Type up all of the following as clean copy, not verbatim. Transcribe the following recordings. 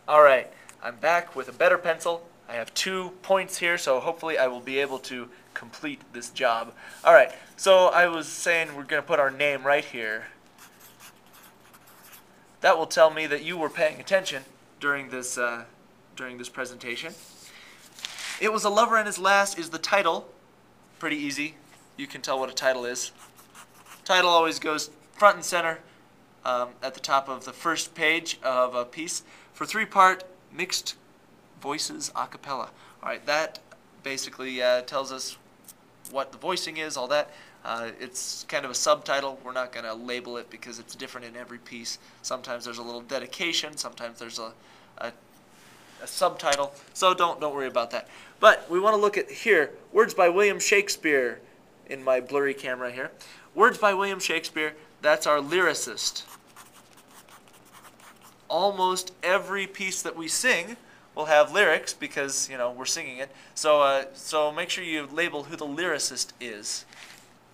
Alright, I'm back with a better pencil. I have 2 points here, so hopefully I will be able to complete this job. Alright, so I was saying we're going to put our name right here. That will tell me that you were paying attention during this presentation. It Was a Lover and His Last is the title. Pretty easy. You can tell what a title is. Title always goes front and center at the top of the first page of a piece. For 3-part mixed voices a cappella. Alright, that basically tells us what the voicing is, all that. It's kind of a subtitle. We're not going to label it because it's different in every piece. Sometimes there's a little dedication, sometimes there's a subtitle, so don't worry about that. But we want to look at here, words by William Shakespeare in my blurry camera here. Words by William Shakespeare, that's our lyricist. Almost every piece that we sing will have lyrics because, you know, we're singing it. So make sure you label who the lyricist is.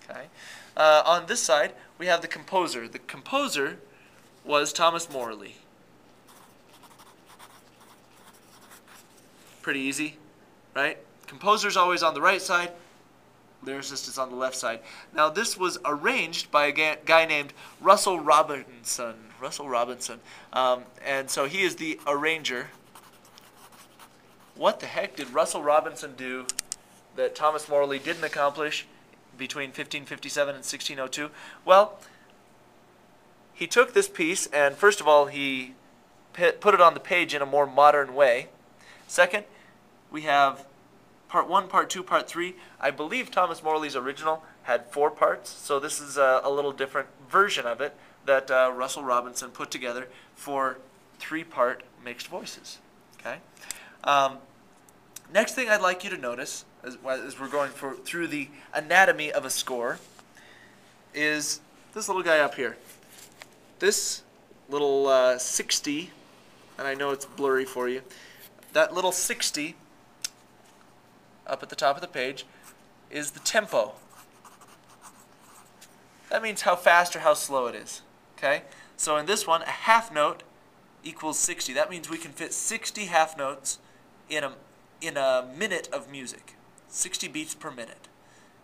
Okay. On this side, we have the composer. The composer was Thomas Morley. Pretty easy, right? Composer's always on the right side. Lyricist is on the left side. Now, this was arranged by a guy named Russell Robinson. And so he is the arranger. What the heck did Russell Robinson do that Thomas Morley didn't accomplish between 1557 and 1602? Well, he took this piece and first of all he put it on the page in a more modern way. Second, we have part 1, part 2, part 3. I believe Thomas Morley's original had 4 parts, so this is a little different version of it that Russell Robinson put together for 3-part mixed voices. Okay. Next thing I'd like you to notice, as we're going through the anatomy of a score, is this little guy up here. This little 60, and I know it's blurry for you, that little 60 up at the top of the page is the tempo. That means how fast or how slow it is. Okay? So in this one, a half note equals 60. That means we can fit 60 half notes in a minute of music. 60 beats per minute.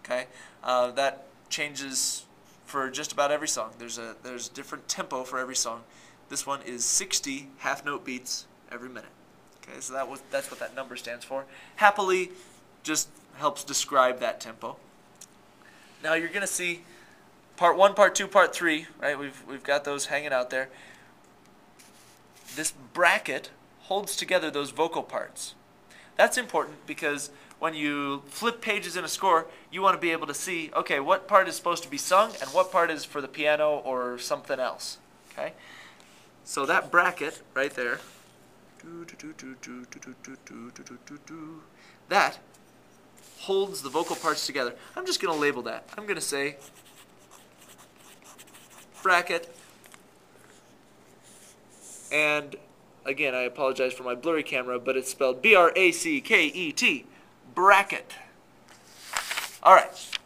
Okay? That changes for just about every song. There's different tempo for every song. This one is 60 half note beats every minute. Okay, so that's what that number stands for. Happily just helps describe that tempo. Now you're going to see part 1, part 2, part 3, right? We've got those hanging out there. This bracket holds together those vocal parts. That's important because when you flip pages in a score, you want to be able to see, okay, what part is supposed to be sung and what part is for the piano or something else. Okay? So that bracket right there, that holds the vocal parts together. I'm just going to label that. I'm going to say bracket, and again, I apologize for my blurry camera, but it's spelled B-R-A-C-K-E-T, bracket. Alright,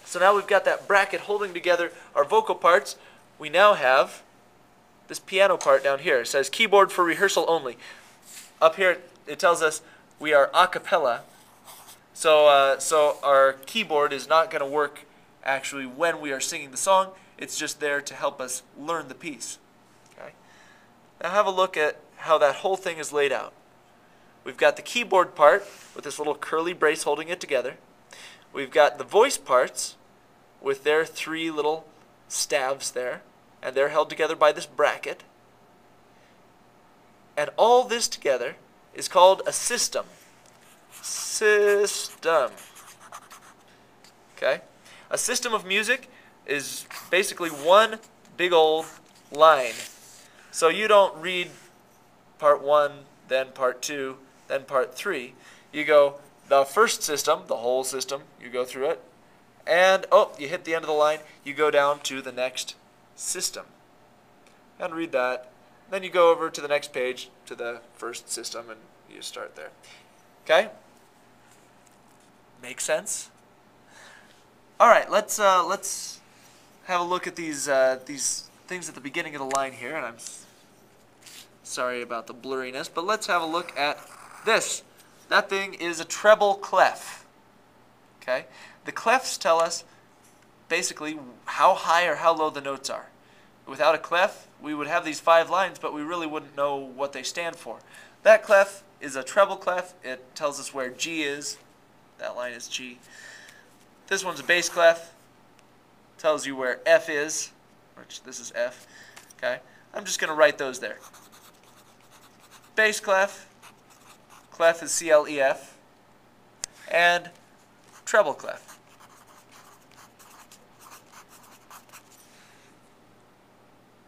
so now we've got that bracket holding together our vocal parts. We now have this piano part down here. It says keyboard for rehearsal only. Up here it tells us we are a cappella, so our keyboard is not going to work actually when we are singing the song. It's just there to help us learn the piece. Okay? Now have a look at how that whole thing is laid out. We've got the keyboard part with this little curly brace holding it together. We've got the voice parts with their 3 little staves there, and they're held together by this bracket. And all this together is called a system. System. Okay? A system of music is basically one big old line. So you don't read part 1, then part 2, then part 3. You go the first system, the whole system, you go through it, and oh, you hit the end of the line, you go down to the next system. And read that. Then you go over to the next page, to the first system, and you start there. Okay? Make sense? Alright, let's have a look at these things at the beginning of the line here, and I'm Sorry about the blurriness, but let's have a look at this. That thing is a treble clef. Okay? The clefs tell us basically how high or how low the notes are. Without a clef, we would have these 5 lines, but we really wouldn't know what they stand for. That clef is a treble clef. It tells us where G is. That line is G. This one's a bass clef. Tells you where F is, which this is F. Okay? I'm just going to write those there. Bass clef. Clef is C-L-E-F. And treble clef.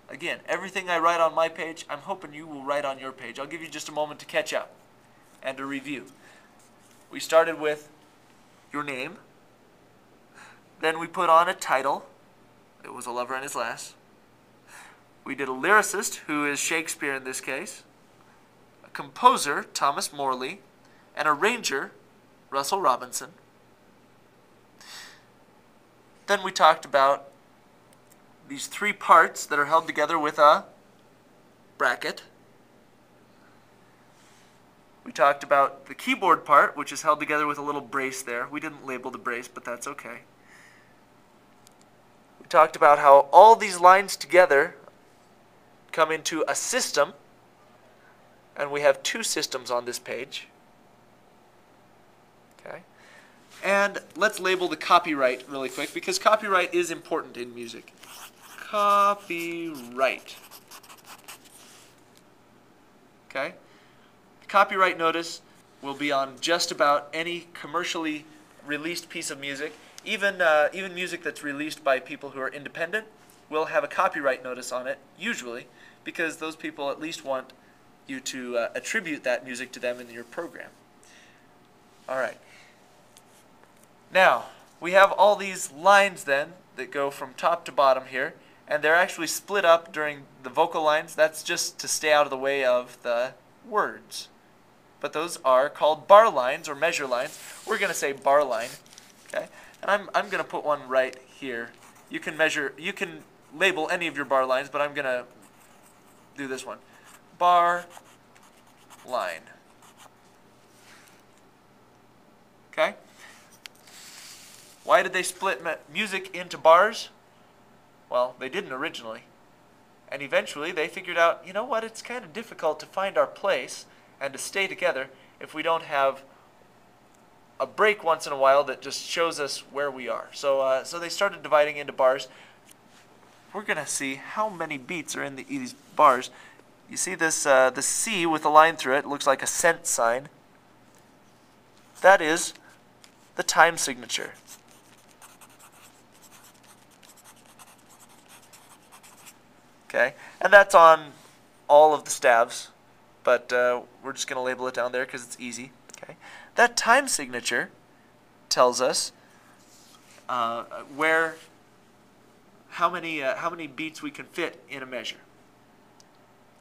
Again, everything I write on my page, I'm hoping you will write on your page. I'll give you just a moment to catch up and to review. We started with your name. Then we put on a title. It was A Lover and His Lass. We did a lyricist, who is Shakespeare in this case. A composer, Thomas Morley. An arranger, Russell Robinson. Then we talked about these 3 parts that are held together with a bracket. We talked about the keyboard part, which is held together with a little brace there. We didn't label the brace, but that's okay. We talked about how all these lines together come into a system, and we have 2 systems on this page. Okay. And let's label the copyright really quick, because copyright is important in music. Copyright. Okay? Copyright notice will be on just about any commercially released piece of music. Even music that's released by people who are independent will have a copyright notice on it, usually, because those people at least want you to attribute that music to them in your program. Alright. Now, we have all these lines then that go from top to bottom here, and they're actually split up during the vocal lines. That's just to stay out of the way of the words. But those are called bar lines or measure lines. We're going to say bar line. Okay? And I'm going to put one right here. You can label any of your bar lines, but I'm going to do this one. Bar line. Okay? Why did they split music into bars? Well, they didn't originally. And eventually they figured out, you know what, it's kind of difficult to find our place and to stay together if we don't have a break once in a while that just shows us where we are. So they started dividing into bars. We're going to see how many beats are in these bars. You see this the C with a line through it. It looks like a cent sign. That is the time signature. Okay, and that's on all of the stabs, but we're just going to label it down there because it's easy. Okay, that time signature tells us how many beats we can fit in a measure.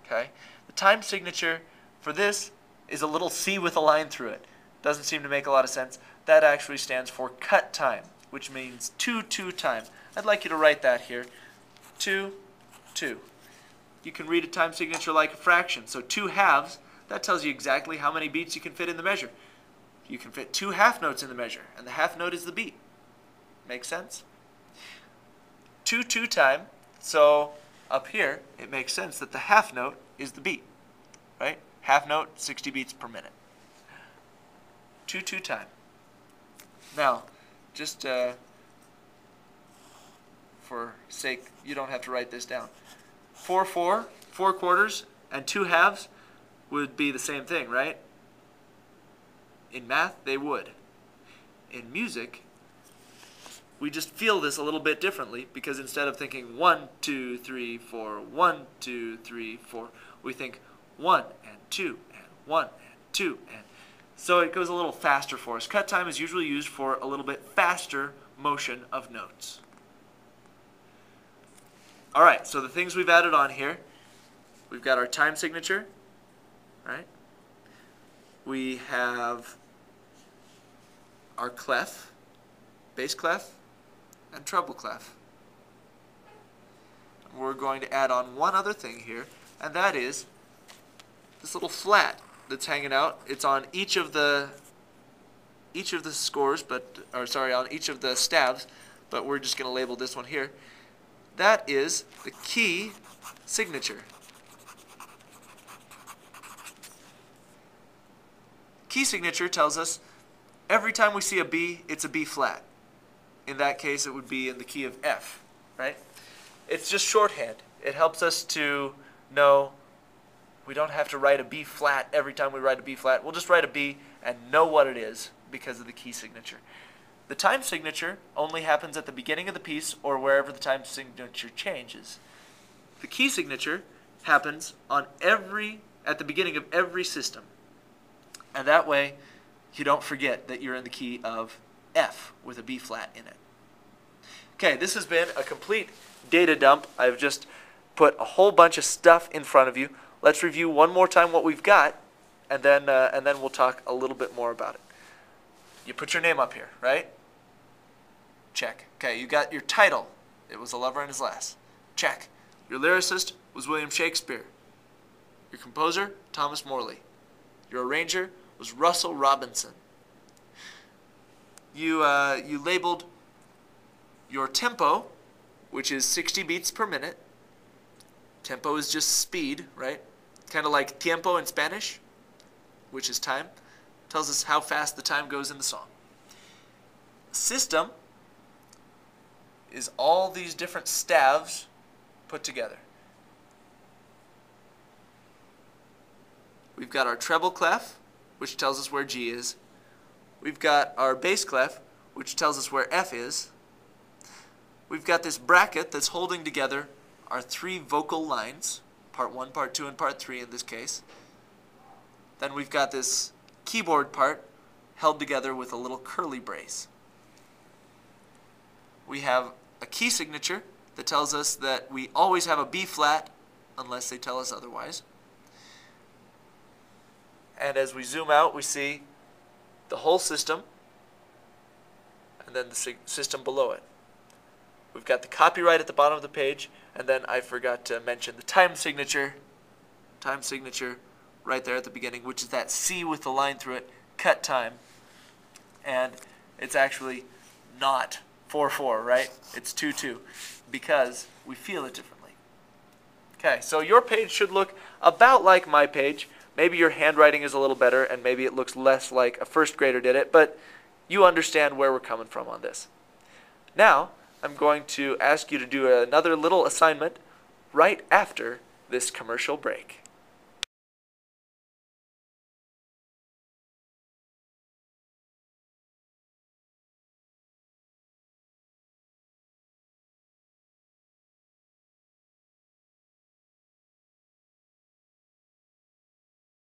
Okay, the time signature for this is a little C with a line through it. Doesn't seem to make a lot of sense. That actually stands for cut time, which means 2-2 time. I'd like you to write that here. 2, 2. You can read a time signature like a fraction. So 2 halves, that tells you exactly how many beats you can fit in the measure. You can fit 2 half notes in the measure, and the half note is the beat. Make sense? 2-2 time, so up here, it makes sense that the half note is the beat, right? Half note, 60 beats per minute. 2-2 time. Now, just for sake, you don't have to write this down. 4-4, 4 quarters, and 2 halves would be the same thing, right? In math, they would. In music, we just feel this a little bit differently because instead of thinking 1, 2, 3, 4, 1, 2, 3, 4, we think 1 and 2 and 1 and 2 and so it goes a little faster for us. Cut time is usually used for a little bit faster motion of notes. Alright, so the things we've added on here, we've got our time signature, right? We have our clef, bass clef, and treble clef. We're going to add on one other thing here, and that is this little flat that's hanging out. It's on each of the scores, on each of the stabs, but we're just going to label this one here. That is the key signature. Key signature tells us every time we see a B, it's a B flat. In that case, it would be in the key of F, right? It's just shorthand. It helps us to know we don't have to write a B flat every time we write a B flat. We'll just write a B and know what it is because of the key signature. The time signature only happens at the beginning of the piece or wherever the time signature changes. The key signature happens at the beginning of every system. And that way, you don't forget that you're in the key of F with a B flat in it. Okay, this has been a complete data dump. I've just put a whole bunch of stuff in front of you. Let's review one more time what we've got, and then we'll talk a little bit more about it. You put your name up here, right? Check. Okay, you got your title. It was A Lover and His Lass. Check. Your lyricist was William Shakespeare. Your composer, Thomas Morley. Your arranger was Russell Robinson. You labeled your tempo, which is 60 beats per minute. Tempo is just speed, right? Kind of like tiempo in Spanish, which is time. Tells us how fast the time goes in the song. System is all these different staves put together. We've got our treble clef, which tells us where G is. We've got our bass clef, which tells us where F is. We've got this bracket that's holding together our three vocal lines, part 1, part 2, and part 3 in this case. Then we've got this keyboard part held together with a little curly brace. We have a key signature that tells us that we always have a B flat unless they tell us otherwise. And as we zoom out, we see the whole system and then the system below it. We've got the copyright at the bottom of the page, and then I forgot to mention the time signature right there at the beginning, which is that C with the line through it, cut time. And it's actually not 4/4, right? It's 2/2 because we feel it differently. Okay, so your page should look about like my page. Maybe your handwriting is a little better, and maybe it looks less like a first grader did it, but you understand where we're coming from on this. Now, I'm going to ask you to do another little assignment right after this commercial break.